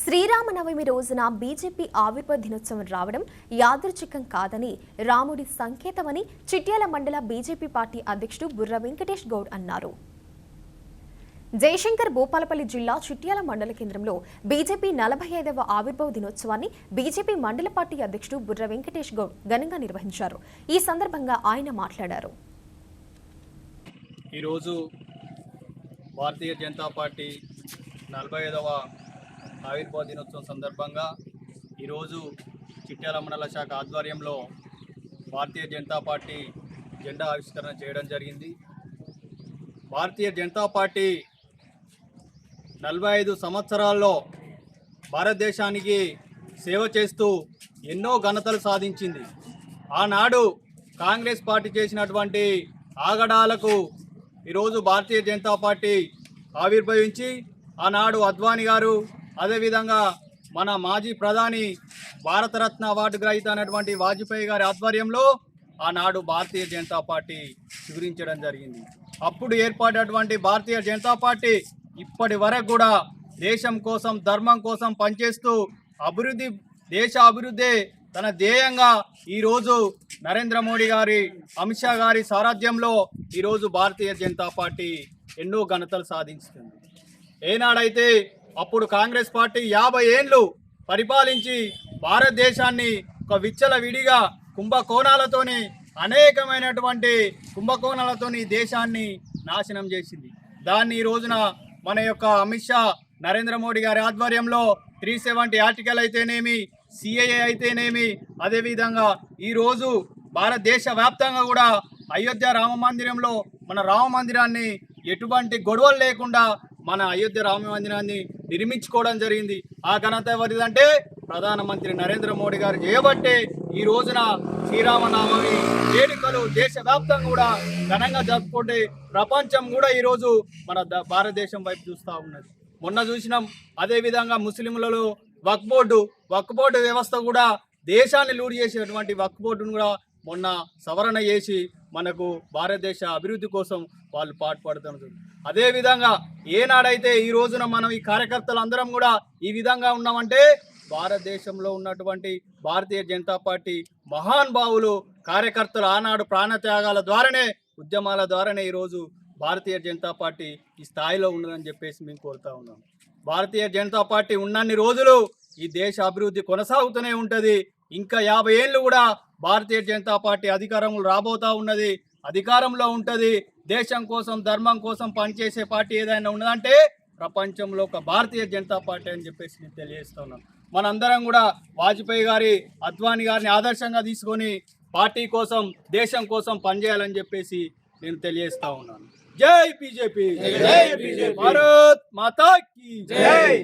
శ్రీరామనవమి రోజున బీజేపీ ఆవిర్భావ దినోత్సవం రావడం యాదృచ్ఛికం కాదని, రాముడి సంకేతమని చిట్యాల మండల బీజేపీ పార్టీ అధ్యక్షుడు బుర్ర వెంకటేష్ గౌడ్ అన్నారు. జయశంకర్ భూపాలపల్లి జిల్లా చిట్యాల మండల కేంద్రంలో బీజేపీ 45వ ఆవిర్భావ దినోత్సవాన్ని బీజేపీ మండల పార్టీ అధ్యక్షుడు బుర్ర వెంకటేష్ గౌడ్ ఘనంగా నిర్వహించారు. ఈ సందర్భంగా ఆయన మాట్లాడారు. ఈరోజు భారతీయ జనతా పార్టీ 45వ ఆవిర్భావ దినోత్సవం సందర్భంగా ఈరోజు చిట్యాల మండల శాఖ ఆధ్వర్యంలో భారతీయ జనతా పార్టీ జెండా ఆవిష్కరణ చేయడం జరిగింది. భారతీయ జనతా పార్టీ 45 సంవత్సరాల్లో భారతదేశానికి సేవ చేస్తూ ఎన్నో ఘనతలు సాధించింది. ఆనాడు కాంగ్రెస్ పార్టీ చేసినటువంటి ఆగడాలకు ఈరోజు భారతీయ జనతా పార్టీ ఆవిర్భవించి ఆనాడు అద్వానీ గారు, అదేవిధంగా మన మాజీ ప్రధాని భారతరత్న అవార్డు గ్రహీత అయినటువంటి వాజ్పేయి గారి ఆధ్వర్యంలో ఆనాడు భారతీయ జనతా పార్టీ చిగురించడం జరిగింది. అప్పుడు ఏర్పడినటువంటి భారతీయ జనతా పార్టీ ఇప్పటి వరకు కూడా దేశం కోసం, ధర్మం కోసం పనిచేస్తూ దేశ అభివృద్ధి తన ధ్యేయంగా ఈరోజు నరేంద్ర మోడీ గారి, అమిత్ షా గారి సారథ్యంలో ఈరోజు భారతీయ జనతా పార్టీ ఎన్నో ఘనతలు సాధించుతుంది. ఏనాడైతే అప్పుడు కాంగ్రెస్ పార్టీ 50 ఏళ్ళు పరిపాలించి భారతదేశాన్ని ఒక విచ్చలవిడిగా కుంభకోణాలతోని, అనేకమైనటువంటి కుంభకోణాలతోని దేశాన్ని నాశనం చేసింది. దాన్ని ఈ రోజున మన యొక్క అమిత్ షా, నరేంద్ర మోడీ గారి ఆధ్వర్యంలో 370 ఆర్టికల్ అయితేనేమి, సిఏఏ అయితేనేమి, అదేవిధంగా ఈరోజు భారతదేశ వ్యాప్తంగా కూడా అయోధ్య రామ మందిరంలో మన రామ మందిరాన్ని ఎటువంటి గొడవలు లేకుండా మన అయోధ్య రామ మందిరాన్ని నిర్మించుకోవడం జరిగింది. ఆ ఘనత ఎవరిదంటే ప్రధానమంత్రి నరేంద్ర మోడీ గారు చేయబట్టే ఈ రోజున శ్రీరామనవమి వేడుకలు దేశవ్యాప్తంగా కూడా ఘనంగా జరుపుకుంటే ప్రపంచం కూడా ఈరోజు మన భారతదేశం వైపు చూస్తూ ఉన్నది. మొన్న చూసినాం. అదేవిధంగా ముస్లింలలో వక్ఫ్ బోర్డు వ్యవస్థ కూడా దేశాన్ని లూడి చేసేటువంటి వక్ఫ్ బోర్డును కూడా మొన్న సవరణ చేసి మనకు భారతదేశ అభివృద్ధి కోసం వాళ్ళు పాటుపడుతున్నారు. అదేవిధంగా ఏనాడైతే ఈ రోజున మనం ఈ కార్యకర్తలు అందరం కూడా ఈ విధంగా ఉన్నామంటే భారతదేశంలో ఉన్నటువంటి భారతీయ జనతా పార్టీ మహానుభావులు, కార్యకర్తలు ఆనాడు ప్రాణత్యాగాల ద్వారానే, ఉద్యమాల ద్వారానే ఈరోజు భారతీయ జనతా పార్టీ ఈ స్థాయిలో ఉన్నదని చెప్పేసి మేము కోరుతా ఉన్నాం. భారతీయ జనతా పార్టీ ఉన్నన్ని రోజులు ఈ దేశ అభివృద్ధి కొనసాగుతూనే ఉంటుంది. ఇంకా 50 ఏళ్ళు కూడా భారతీయ జనతా పార్టీ అధికారంలో రాబోతా ఉన్నది, అధికారంలో ఉంటుంది. దేశం కోసం, ధర్మం కోసం పనిచేసే పార్టీ ఏదైనా ఉన్నదంటే ప్రపంచంలో ఒక భారతీయ జనతా పార్టీ అని చెప్పేసి నేను తెలియజేస్తున్నాను. మనందరం కూడా వాజ్పేయి గారి, అద్వానీ గారిని ఆదర్శంగా తీసుకొని పార్టీ కోసం, దేశం కోసం పనిచేయాలని చెప్పేసి నేను తెలియజేస్తా ఉన్నాను. జై బీజేపీ, భారత్ మాతా కీ జై.